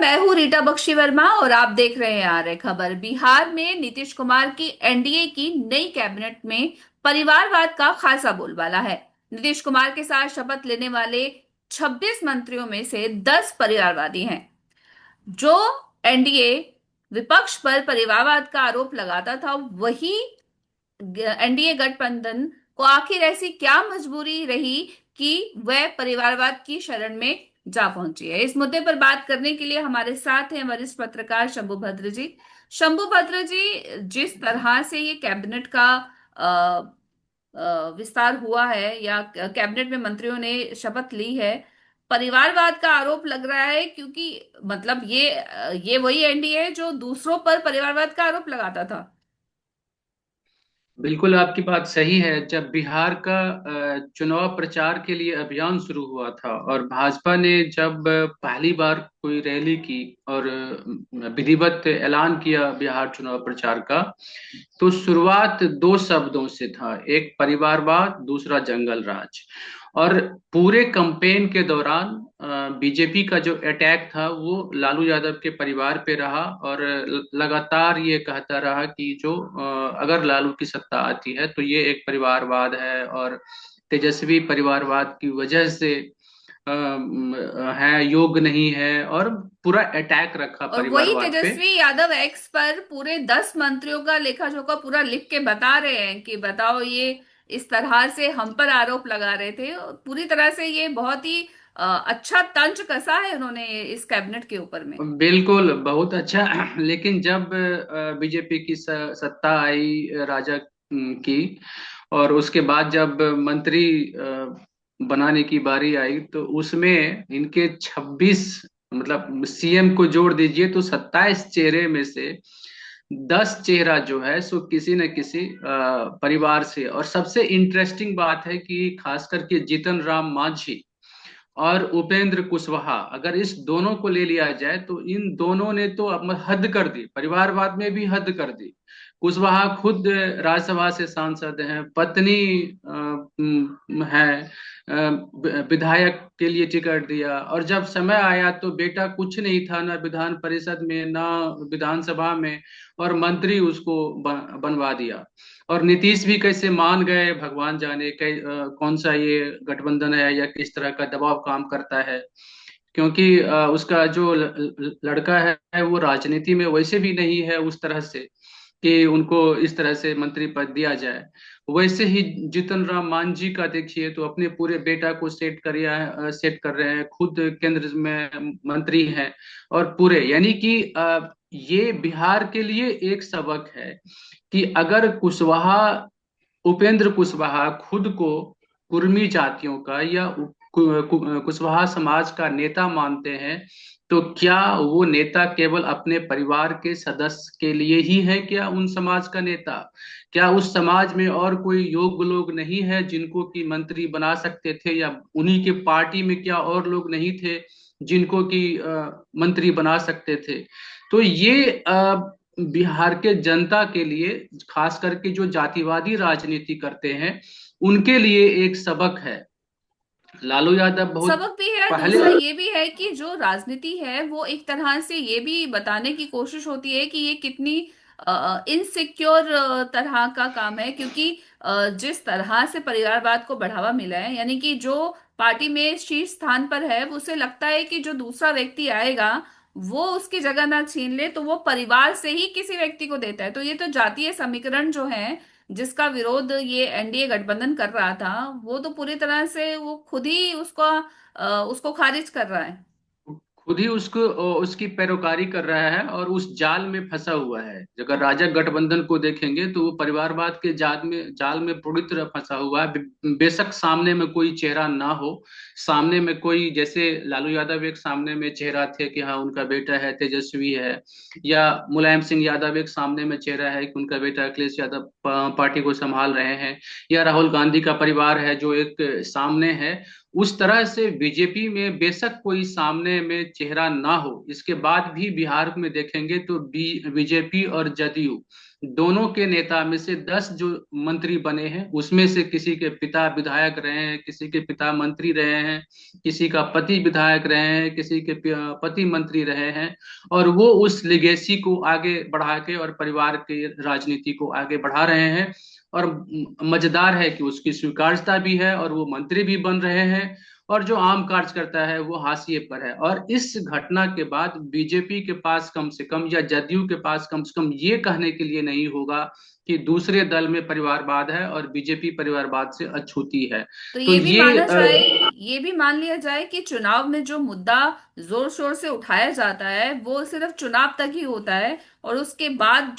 मैं हूँ रीटा बख्शी वर्मा और आप देख रहे हैं आर्य खबर। बिहार में नीतीश कुमार की एनडीए की नई कैबिनेट में परिवारवाद का खासा बोलबाला है। नीतीश कुमार के साथ शपथ लेने वाले 26 मंत्रियों में से 10 परिवारवादी हैं। जो एनडीए विपक्ष पर परिवारवाद का आरोप लगाता था, वही एनडीए गठबंधन को आखिर ऐसी क्या मजबूरी रही कि वह परिवारवाद की शरण में जा पहुंची है। इस मुद्दे पर बात करने के लिए हमारे साथ हैं वरिष्ठ पत्रकार शंभु भद्र जी। शंभु भद्र जी, जिस तरह से ये कैबिनेट का विस्तार हुआ है या कैबिनेट में मंत्रियों ने शपथ ली है, परिवारवाद का आरोप लग रहा है, क्योंकि मतलब ये वही एनडीए है जो दूसरों पर परिवारवाद का आरोप लगाता था। बिल्कुल आपकी बात सही है। जब बिहार का चुनाव प्रचार के लिए अभियान शुरू हुआ था और भाजपा ने जब पहली बार कोई रैली की और विधिवत ऐलान किया बिहार चुनाव प्रचार का, तो शुरुआत दो शब्दों से था, एक परिवारवाद, दूसरा जंगल राज। और पूरे कैंपेन के दौरान बीजेपी का जो अटैक था वो लालू यादव के परिवार पे रहा और लगातार ये कहता रहा कि अगर लालू की सत्ता आती है तो ये एक परिवारवाद है और तेजस्वी परिवारवाद की वजह से है, योग नहीं है, और पूरा अटैक रखा और वही परिवारवाद पे। तेजस्वी यादव एक्स पर पूरे 10 मंत्रियों का लेखा जोखा पूरा लिख के बता रहे हैं कि बताओ, ये इस तरह से हम पर आरोप लगा रहे थे। और पूरी तरह से ये बहुत ही अच्छा तंज कसा है उन्होंने इस कैबिनेट के ऊपर में। बिल्कुल, बहुत अच्छा। लेकिन जब बीजेपी की सत्ता आई राजा की, और उसके बाद जब मंत्री बनाने की बारी आई, तो उसमें इनके 26, मतलब सीएम को जोड़ दीजिए तो 27 चेहरे में से 10 चेहरा जो है सो किसी न किसी परिवार से। और सबसे इंटरेस्टिंग बात है कि खास करके जीतन राम मांझी और उपेंद्र कुशवाहा, अगर इस दोनों को ले लिया जाए तो इन दोनों ने तो अब हद कर दी, परिवारवाद में भी हद कर दी। कुशवाहा खुद राज्यसभा से सांसद हैं, पत्नी है, विधायक के लिए टिकट दिया, और जब समय आया तो बेटा कुछ नहीं था, ना विधान परिषद में ना विधानसभा में, और मंत्री उसको बनवा दिया। और नीतीश भी कैसे मान गए, भगवान जाने कौन सा ये गठबंधन है या किस तरह का दबाव काम करता है। क्योंकि उसका जो लड़का है वो राजनीति में वैसे भी नहीं है उस तरह से कि उनको इस तरह से मंत्री पद दिया जाए। वैसे ही जीतन राम मांझी का देखिए तो अपने पूरे बेटा को सेट कर रहे हैं, खुद केंद्र में मंत्री हैं। और पूरे यानी कि ये बिहार के लिए एक सबक है कि अगर उपेंद्र कुशवाहा खुद को कुर्मी जातियों का या कुशवाहा समाज का नेता मानते हैं, तो क्या वो नेता केवल अपने परिवार के सदस्य के लिए ही है? क्या उन समाज का नेता, क्या उस समाज में और कोई योग्य लोग नहीं है जिनको कि मंत्री बना सकते थे? या उन्हीं के पार्टी में क्या और लोग नहीं थे जिनको कि मंत्री बना सकते थे? तो ये बिहार के जनता के लिए, खास करके जो जातिवादी राजनीति करते हैं, उनके लिए एक सबक है। लालू यादव बहुत सबक भी है, पहले। दूसरा ये भी है कि जो राजनीति है वो एक तरह से ये भी बताने की कोशिश होती है कि ये कितनी इनसिक्योर तरह का काम है, क्योंकि जिस तरह से परिवारवाद को बढ़ावा मिला है, यानी कि जो पार्टी में शीर्ष स्थान पर है उसे लगता है कि जो दूसरा व्यक्ति आएगा वो उसकी जगह ना छीन ले, तो वो परिवार से ही किसी व्यक्ति को देता है। तो ये तो जातीय समीकरण जो है, जिसका विरोध ये एनडीए गठबंधन कर रहा था, वो तो पूरी तरह से वो खुद ही उसको खारिज कर रहा है। खुद ही उसकी पैरोकारी कर रहा है और उस जाल में फंसा हुआ है। अगर राजग गठबंधन को देखेंगे तो वो परिवारवाद के जाल में पूरी तरह फंसा हुआ है। बेशक सामने में कोई चेहरा ना हो, सामने में कोई, जैसे लालू यादव एक सामने में चेहरा थे कि हाँ उनका बेटा है, तेजस्वी है, या मुलायम सिंह यादव एक सामने में चेहरा है कि उनका बेटा अखिलेश यादव पार्टी को संभाल रहे हैं, या राहुल गांधी का परिवार है जो एक सामने है। उस तरह से बीजेपी में बेशक कोई सामने में चेहरा ना हो, इसके बाद भी बिहार में देखेंगे तो बीजेपी और जदयू दोनों के नेता में से 10 जो मंत्री बने हैं उसमें से किसी के पिता विधायक रहे हैं, किसी के पिता मंत्री रहे हैं, किसी का पति विधायक रहे हैं, किसी के पति मंत्री रहे हैं। और वो उस लिगेसी को आगे बढ़ा के और परिवार के राजनीति को आगे बढ़ा रहे हैं। और मजेदार है कि उसकी स्वीकार्यता भी है और वो मंत्री भी बन रहे हैं, और जो आम कार्यकर्ता है वो हाशिए पर है। और इस घटना के बाद बीजेपी के पास कम से कम, या जदयू के पास कम से कम, ये कहने के लिए नहीं होगा कि दूसरे दल में परिवारवाद है और बीजेपी परिवारवाद से अछूती है। तो तो ये भी ये माना जाए, ये भी मान लिया जाए कि चुनाव में जो मुद्दा जोर शोर से उठाया जाता है वो सिर्फ चुनाव तक ही होता है, और उसके बाद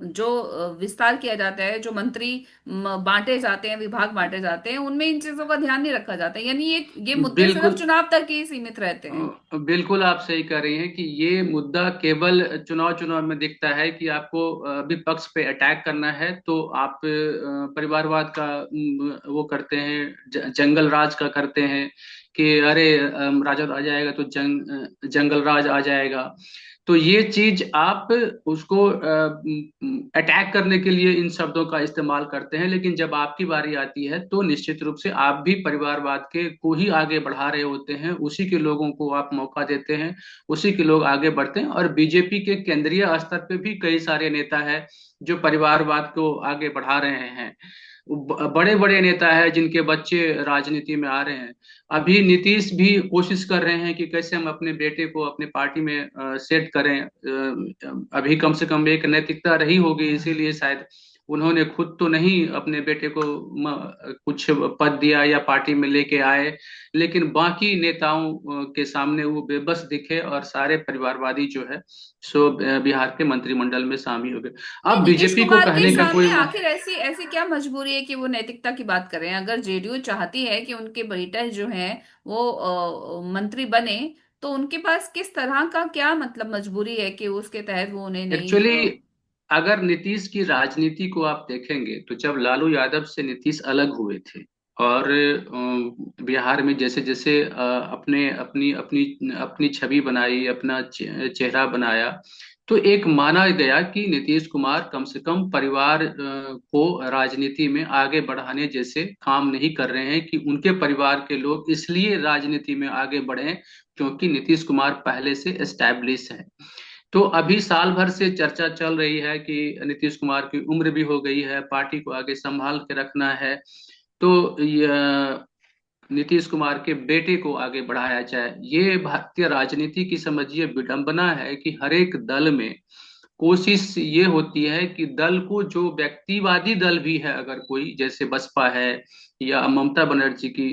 जो विस्तार किया जाता है, जो मंत्री बांटे जाते हैं, विभाग बांटे जाते हैं, उनमें इन चीजों का ध्यान नहीं रखा जाता है। यानी ये मुद्दे सिर्फ बिल्कुल चुनाव तक ही सीमित रहते हैं। बिल्कुल आप सही कह रही हैं कि ये मुद्दा केवल चुनाव चुनाव में दिखता है कि आपको विपक्ष पे अटैक करना है तो आप परिवारवाद का वो करते हैं, जंगल राज का करते हैं कि अरे राजद आ जाएगा तो जंगल राज आ जाएगा। तो ये चीज आप उसको अटैक करने के लिए इन शब्दों का इस्तेमाल करते हैं, लेकिन जब आपकी बारी आती है तो निश्चित रूप से आप भी परिवारवाद के को ही आगे बढ़ा रहे होते हैं, उसी के लोगों को आप मौका देते हैं, उसी के लोग आगे बढ़ते हैं। और बीजेपी के केंद्रीय स्तर पे भी कई सारे नेता हैं जो परिवारवाद को आगे बढ़ा रहे हैं। बड़े बड़े नेता है जिनके बच्चे राजनीति में आ रहे हैं। अभी नीतीश भी कोशिश कर रहे हैं कि कैसे हम अपने बेटे को अपने पार्टी में सेट करें। अभी कम से कम एक नैतिकता रही होगी, इसीलिए शायद उन्होंने खुद तो नहीं अपने बेटे को कुछ पद दिया या पार्टी में लेके आए, लेकिन बाकी नेताओं के सामने वो बेबस दिखे और सारे परिवारवादी जो है सो बिहार के मंत्रिमंडल में शामिल हो गए। नहीं, अब नीतीश बीजेपी को कुमार के कहने का कोई सामने आखिर ऐसी ऐसी क्या मजबूरी है कि वो नैतिकता की बात कर रहे हैं? अगर जेडीयू चाहती है कि उनके बेटा जो है वो मंत्री बने, तो उनके पास किस तरह का क्या मतलब मजबूरी है कि उसके तहत वो उन्हें नहीं एक्चुअली अगर नीतीश की राजनीति को आप देखेंगे तो जब लालू यादव से नीतीश अलग हुए थे और बिहार में जैसे जैसे अपने अपनी अपनी अपनी छवि बनाई, अपना चेहरा बनाया, तो एक माना गया कि नीतीश कुमार कम से कम परिवार को राजनीति में आगे बढ़ाने जैसे काम नहीं कर रहे हैं, कि उनके परिवार के लोग इसलिए राजनीति में आगे बढ़े क्योंकि नीतीश कुमार पहले से एस्टैब्लिश है। तो अभी साल भर से चर्चा चल रही है कि नीतीश कुमार की उम्र भी हो गई है, पार्टी को आगे संभाल के रखना है, तो नीतीश कुमार के बेटे को आगे बढ़ाया जाए। ये भारतीय राजनीति की समझिए विडंबना है कि हर एक दल में कोशिश ये होती है कि दल को, जो व्यक्तिवादी दल भी है अगर कोई, जैसे बसपा है या ममता बनर्जी की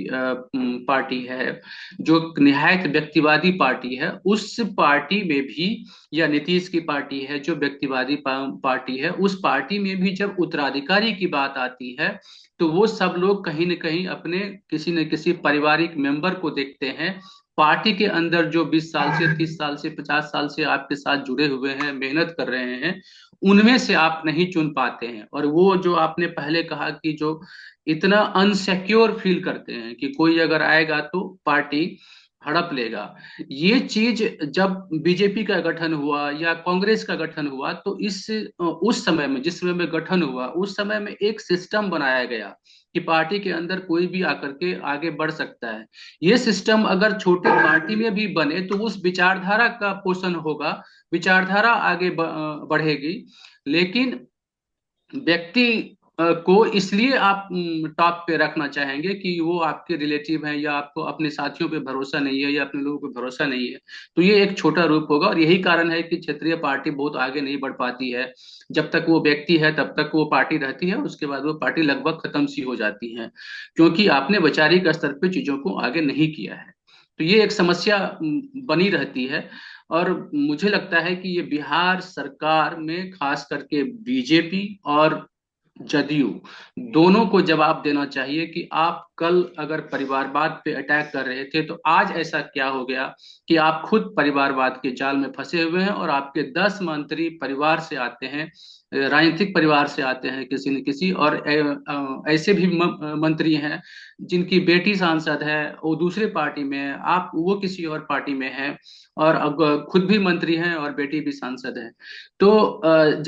पार्टी है, जो निहायत व्यक्तिवादी पार्टी है, उस पार्टी में भी, या नीतीश की पार्टी है जो व्यक्तिवादी पार्टी है, उस पार्टी में भी जब उत्तराधिकारी की बात आती है तो वो सब लोग कहीं न कहीं अपने किसी न किसी पारिवारिक मेंबर को देखते हैं। पार्टी के अंदर जो 20 साल से, 30 साल से, 50 साल से आपके साथ जुड़े हुए हैं, मेहनत कर रहे हैं, उनमें से आप नहीं चुन पाते हैं। और वो जो आपने पहले कहा कि जो इतना अनसिक्योर फील करते हैं कि कोई अगर आएगा तो पार्टी हड़प लेगा, ये चीज जब बीजेपी का गठन हुआ या कांग्रेस का गठन हुआ तो इस उस समय में, जिस समय में गठन हुआ, उस समय में एक सिस्टम बनाया गया कि पार्टी के अंदर कोई भी आकर के आगे बढ़ सकता है। ये सिस्टम अगर छोटे पार्टी में भी बने तो उस विचारधारा का पोषण होगा, विचारधारा आगे बढ़ेगी। लेकिन व्यक्ति को इसलिए आप टॉप पे रखना चाहेंगे कि वो आपके रिलेटिव हैं, या आपको अपने साथियों पे भरोसा नहीं है, या अपने लोगों पे भरोसा नहीं है। तो ये एक छोटा रूप होगा, और यही कारण है कि क्षेत्रीय पार्टी बहुत आगे नहीं बढ़ पाती है। जब तक वो व्यक्ति है तब तक वो पार्टी रहती है, उसके बाद वो पार्टी लगभग खत्म सी हो जाती है, क्योंकि आपने वैचारिक स्तर पे चीजों को आगे नहीं किया है। तो ये एक समस्या बनी रहती है। और मुझे लगता है कि ये बिहार सरकार में खास करके बीजेपी और जदयू दोनों को जवाब देना चाहिए कि आप कल अगर परिवारवाद पे अटैक कर रहे थे, तो आज ऐसा क्या हो गया कि आप खुद परिवारवाद के जाल में फंसे हुए हैं और आपके 10 मंत्री परिवार से आते हैं, राजनीतिक परिवार से आते हैं किसी न किसी, और ऐसे भी मंत्री हैं जिनकी बेटी सांसद है, वो दूसरे पार्टी में है, आप वो किसी और पार्टी में है, और अब खुद भी मंत्री हैं और बेटी भी सांसद है। तो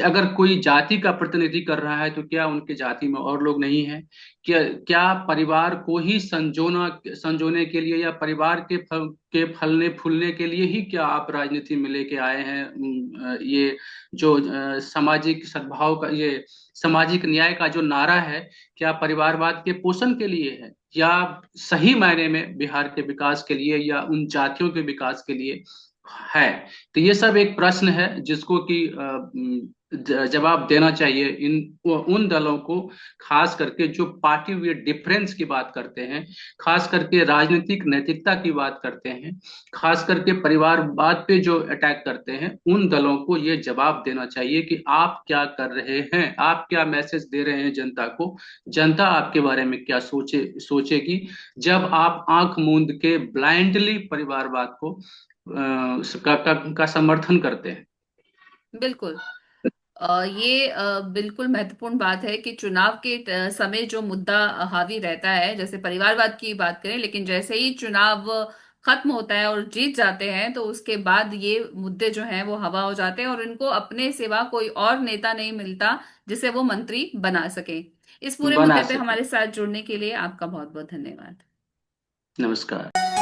अगर कोई जाति का प्रतिनिधि कर रहा है, तो क्या उनके जाति में और लोग नहीं हैं? क्या क्या परिवार को ही संजोने के लिए, या परिवार के फलने फूलने के लिए ही क्या आप राजनीति में लेके आए हैं? ये जो सामाजिक सद्भाव का, ये सामाजिक न्याय का जो नारा है, क्या परिवारवाद के पोषण के लिए है, या सही मायने में बिहार के विकास के लिए, या उन जातियों के विकास के लिए है? तो ये सब एक प्रश्न है जिसको कि जवाब देना चाहिए इन उन दलों को, खास करके जो पार्टी वे डिफरेंस की बात करते हैं, खास करके राजनीतिक नैतिकता की बात करते हैं, खास करके परिवारवाद पे जो अटैक करते हैं, उन दलों को ये जवाब देना चाहिए कि आप क्या कर रहे हैं, आप क्या मैसेज दे रहे हैं जनता को, जनता आपके बारे में क्या सोचेगी जब आप आंख मूंद के ब्लाइंडली परिवारवाद को का समर्थन करते हैं। बिल्कुल। ये बिल्कुल महत्वपूर्ण बात है कि चुनाव के समय जो मुद्दा हावी रहता है, जैसे परिवारवाद की बात करें, लेकिन जैसे ही चुनाव खत्म होता है और जीत जाते हैं, तो उसके बाद ये मुद्दे जो हैं वो हवा हो जाते हैं और इनको अपने सिवा कोई और नेता नहीं मिलता जिसे वो मंत्री बना सके। इस पूरे बना मुद्दे पे सके। हमारे साथ जुड़ने के लिए आपका बहुत बहुत धन्यवाद। नमस्कार।